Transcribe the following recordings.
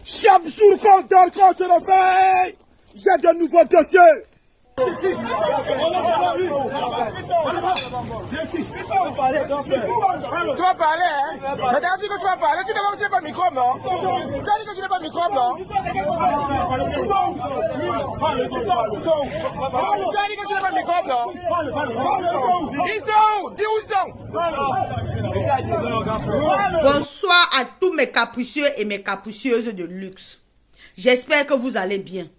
Chaque jour qu'on dort, qu'on se réveille, il y a de nouveaux dossiers. Tu vas parler, hein? Mais t'as dit que tu vas parler, tu n'as pas de micro, non? Tu as dit que tu n'as pas de micro, non? Tu as dit que tu n'as pas de micro, non? Ils sont où? Dis où ils sont? Bonsoir à tous mes capricieux et mes capricieuses de luxe. J'espère que vous allez bien.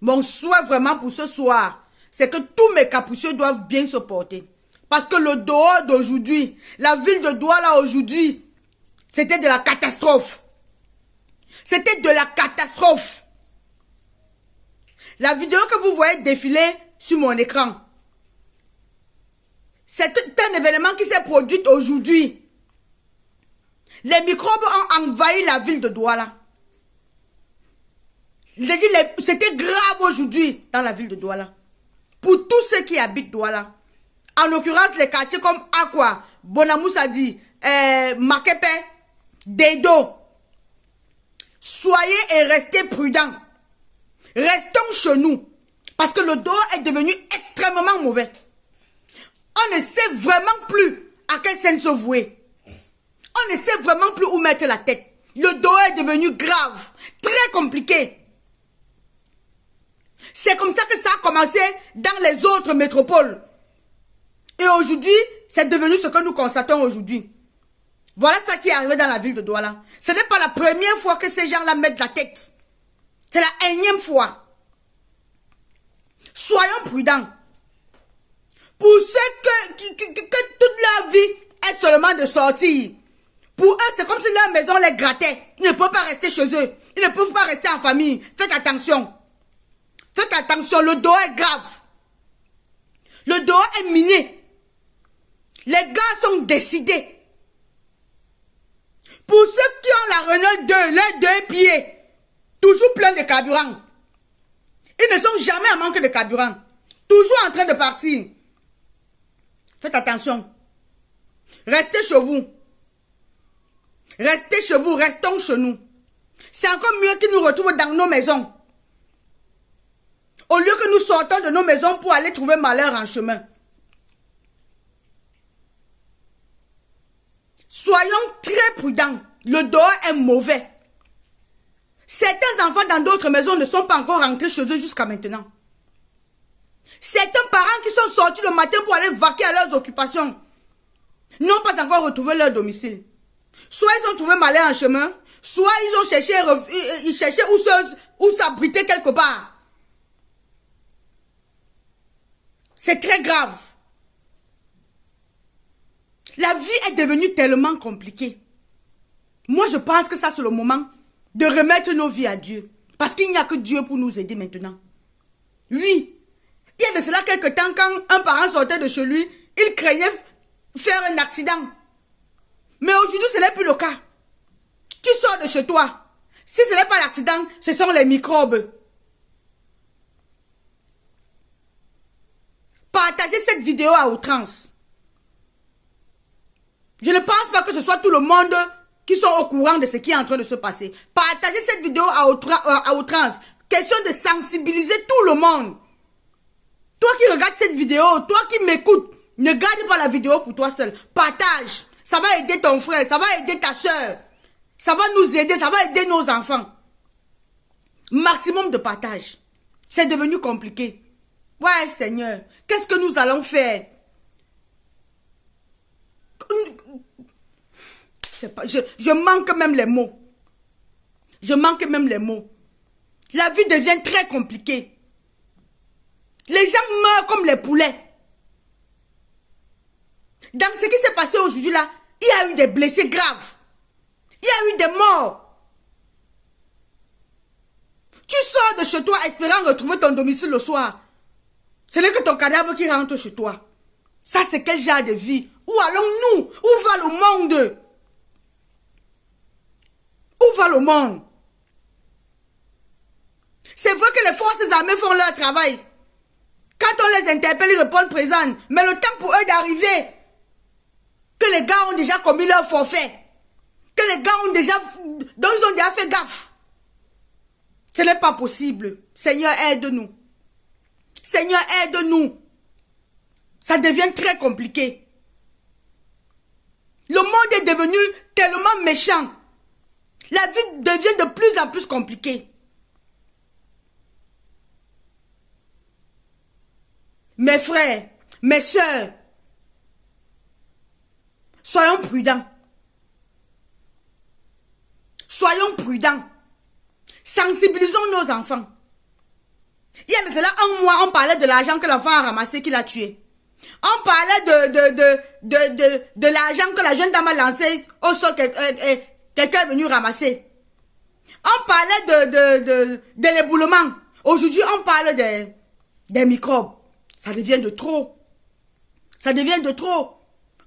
Mon souhait vraiment pour ce soir, c'est que tous mes capricieux doivent bien se porter. Parce que le dehors d'aujourd'hui, la ville de Douala aujourd'hui, c'était de la catastrophe. C'était de la catastrophe. La vidéo que vous voyez défiler sur mon écran, c'est un événement qui s'est produit aujourd'hui. Les microbes ont envahi la ville de Douala. J'ai dit, c'était grave aujourd'hui dans la ville de Douala. Pour tous ceux qui habitent Douala. En l'occurrence, les quartiers comme Aqua, Bonamoussadi, Makepe, Dedo. Soyez et restez prudents. Restons chez nous. Parce que le dehors est devenu extrêmement mauvais. On ne sait vraiment plus à quel sens se vouer. On ne sait vraiment plus où mettre la tête. Le dehors est devenu grave, très compliqué. C'est comme ça que ça a commencé dans les autres métropoles. Et aujourd'hui, c'est devenu ce que nous constatons aujourd'hui. Voilà ça qui est arrivé dans la ville de Douala. Ce n'est pas la première fois que ces gens-là mettent la tête. C'est la énième fois. Soyons prudents. Pour ceux que toute leur vie est seulement de sortir. Pour eux, c'est comme si leur maison les grattait. Ils ne peuvent pas rester chez eux. Ils ne peuvent pas rester en famille. Faites attention. Faites attention, le dehors est grave. Le dehors est miné. Les gars sont décidés. Pour ceux qui ont la Renault 2, leurs deux pieds, toujours plein de carburant. Ils ne sont jamais en manque de carburant. Toujours en train de partir. Faites attention. Restez chez vous. Restez chez vous, restons chez nous. C'est encore mieux qu'ils nous retrouvent dans nos maisons. Au lieu que nous sortons de nos maisons pour aller trouver malheur en chemin. Soyons très prudents. Le dehors est mauvais. Certains enfants dans d'autres maisons ne sont pas encore rentrés chez eux jusqu'à maintenant. Certains parents qui sont sortis le matin pour aller vaquer à leurs occupations n'ont pas encore retrouvé leur domicile. Soit ils ont trouvé malheur en chemin, soit ils ont cherché où s'abriter quelque part. C'est très grave. La vie est devenue tellement compliquée. Moi, je pense que ça, c'est le moment de remettre nos vies à Dieu. Parce qu'il n'y a que Dieu pour nous aider maintenant. Oui. Il y a de cela quelque temps, quand un parent sortait de chez lui, il craignait faire un accident. Mais aujourd'hui, ce n'est plus le cas. Tu sors de chez toi. Si ce n'est pas l'accident, ce sont les microbes. Partagez cette vidéo à outrance. Je ne pense pas que ce soit tout le monde qui sont au courant de ce qui est en train de se passer. Partagez cette vidéo à outrance. Question de sensibiliser tout le monde. Toi qui regardes cette vidéo, toi qui m'écoutes, ne garde pas la vidéo pour toi seul. Partage. Ça va aider ton frère, ça va aider ta soeur. Ça va nous aider, ça va aider nos enfants. Maximum de partage. C'est devenu compliqué. Ouais, Seigneur, qu'est-ce que nous allons faire? Je manque même les mots. Je manque même les mots. La vie devient très compliquée. Les gens meurent comme les poulets. Dans ce qui s'est passé aujourd'hui là, il y a eu des blessés graves. Il y a eu des morts. Tu sors de chez toi espérant retrouver ton domicile le soir. Ce n'est que ton cadavre qui rentre chez toi. Ça, c'est quel genre de vie? Où allons-nous? Où va le monde? Où va le monde? C'est vrai que les forces armées font leur travail. Quand on les interpelle, ils répondent présents. Mais le temps pour eux d'arriver, que les gars ont déjà commis leur forfait, que les gars ont déjà, donc ils ont déjà fait gaffe. Ce n'est pas possible. Seigneur, aide-nous. Seigneur, aide-nous. Ça devient très compliqué. Le monde est devenu tellement méchant. La vie devient de plus en plus compliquée. Mes frères, mes sœurs, soyons prudents. Soyons prudents. Sensibilisons nos enfants. Il y a de cela un mois, on parlait de l'argent que l'enfant a ramassé, qu'il a tué. On parlait de l'argent que la jeune dame a lancé au sol, quelqu'un est venu ramasser. On parlait de l'éboulement. Aujourd'hui, on parle des microbes. Ça devient de trop. Ça devient de trop.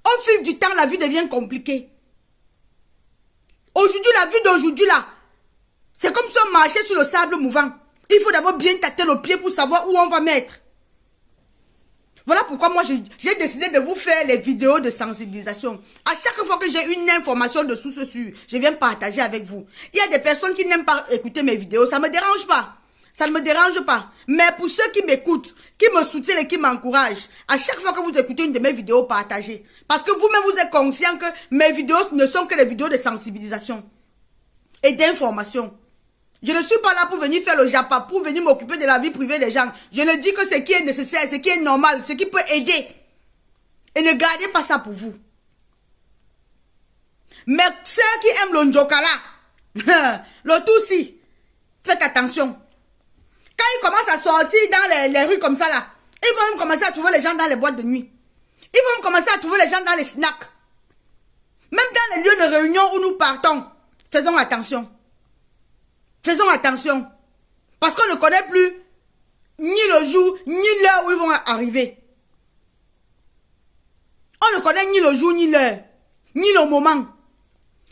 Au fil du temps, la vie devient compliquée. Aujourd'hui, la vie d'aujourd'hui, là, c'est comme si on marchait sur le sable mouvant. Il faut d'abord bien tâter le pied pour savoir où on va mettre. Voilà pourquoi moi, j'ai décidé de vous faire les vidéos de sensibilisation. À chaque fois que j'ai une information de source sûre, je viens partager avec vous. Il y a des personnes qui n'aiment pas écouter mes vidéos. Ça ne me dérange pas. Ça ne me dérange pas. Mais pour ceux qui m'écoutent, qui me soutiennent et qui m'encouragent, à chaque fois que vous écoutez une de mes vidéos, partagez. Parce que vous-même, vous êtes conscient que mes vidéos ne sont que des vidéos de sensibilisation et d'information. Je ne suis pas là pour venir faire le japa, pour venir m'occuper de la vie privée des gens. Je ne dis que ce qui est nécessaire, ce qui est normal, ce qui peut aider. Et ne gardez pas ça pour vous. Mais ceux qui aiment le njokala, le toussi, faites attention. Quand ils commencent à sortir dans les rues comme ça là, ils vont même commencer à trouver les gens dans les boîtes de nuit. Ils vont même commencer à trouver les gens dans les snacks. Même dans les lieux de réunion où nous partons. Faisons attention. Faisons attention. Parce qu'on ne connaît plus ni le jour, ni l'heure où ils vont arriver. On ne connaît ni le jour, ni l'heure, ni le moment.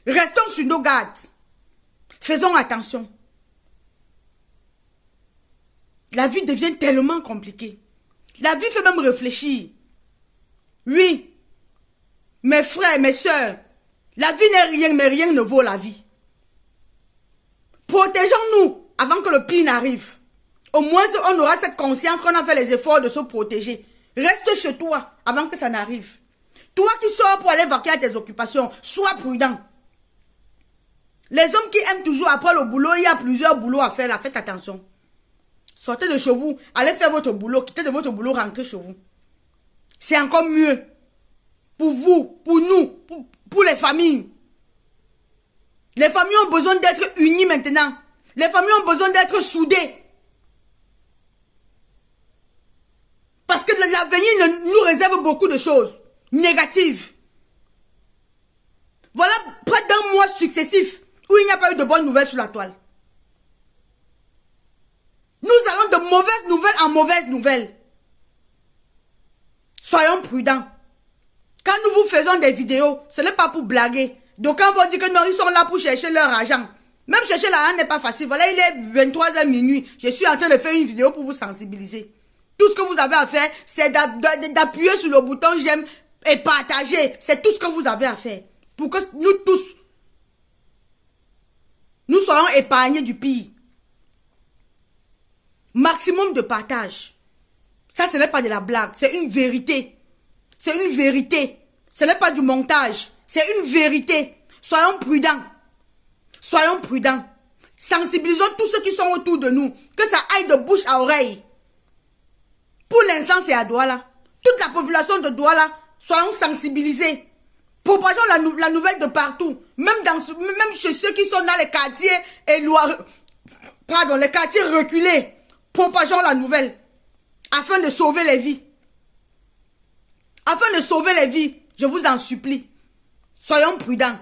Restons sur nos gardes. Faisons attention. La vie devient tellement compliquée. La vie fait même réfléchir. Oui. Mes frères, mes sœurs, la vie n'est rien, mais rien ne vaut la vie. Protégeons-nous avant que le pire n'arrive. Au moins, on aura cette conscience qu'on a fait les efforts de se protéger. Reste chez toi avant que ça n'arrive. Toi qui sors pour aller vaquer à tes occupations, sois prudent. Les hommes qui aiment toujours après le boulot, il y a plusieurs boulots à faire là, faites attention. Sortez de chez vous, allez faire votre boulot, quittez de votre boulot, rentrez chez vous. C'est encore mieux. Pour vous, pour nous, pour les familles. Les familles ont besoin d'être unies maintenant. Les familles ont besoin d'être soudées. Parce que l'avenir nous réserve beaucoup de choses négatives. Voilà près d'un mois successif où il n'y a pas eu de bonnes nouvelles sur la toile. Nous allons de mauvaises nouvelles en mauvaises nouvelles. Soyons prudents. Quand nous vous faisons des vidéos, ce n'est pas pour blaguer. Donc quand on dit que non, ils sont là pour chercher leur argent. Même chercher l'argent n'est pas facile. Voilà, il est 23h minuit. Je suis en train de faire une vidéo pour vous sensibiliser. Tout ce que vous avez à faire, c'est d'appuyer sur le bouton j'aime et partager. C'est tout ce que vous avez à faire. Pour que nous tous, nous soyons épargnés du pire. Maximum de partage. Ça, ce n'est pas de la blague. C'est une vérité. C'est une vérité. Ce n'est pas du montage. C'est une vérité. Soyons prudents. Soyons prudents. Sensibilisons tous ceux qui sont autour de nous. Que ça aille de bouche à oreille. Pour l'instant, c'est à Douala. Toute la population de Douala, soyons sensibilisés. Propageons la nouvelle de partout. Même chez ceux qui sont dans les quartiers les quartiers reculés. Propageons la nouvelle. Afin de sauver les vies. Afin de sauver les vies, je vous en supplie. Soyons prudents.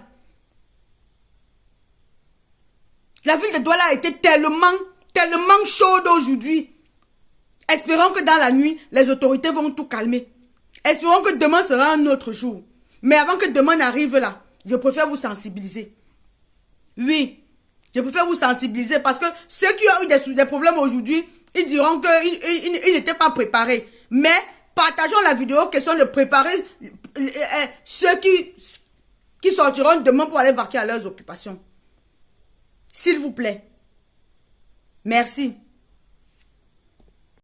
La ville de Douala a été tellement chaude aujourd'hui. Espérons que dans la nuit, les autorités vont tout calmer. Espérons que demain sera un autre jour. Mais avant que demain n'arrive là, je préfère vous sensibiliser. Oui, je préfère vous sensibiliser parce que ceux qui ont eu des problèmes aujourd'hui, ils diront qu'ils n'étaient pas préparés. Mais partageons la vidéo, question de préparer ceux qui sortiront demain pour aller vaquer à leurs occupations. S'il vous plaît. Merci.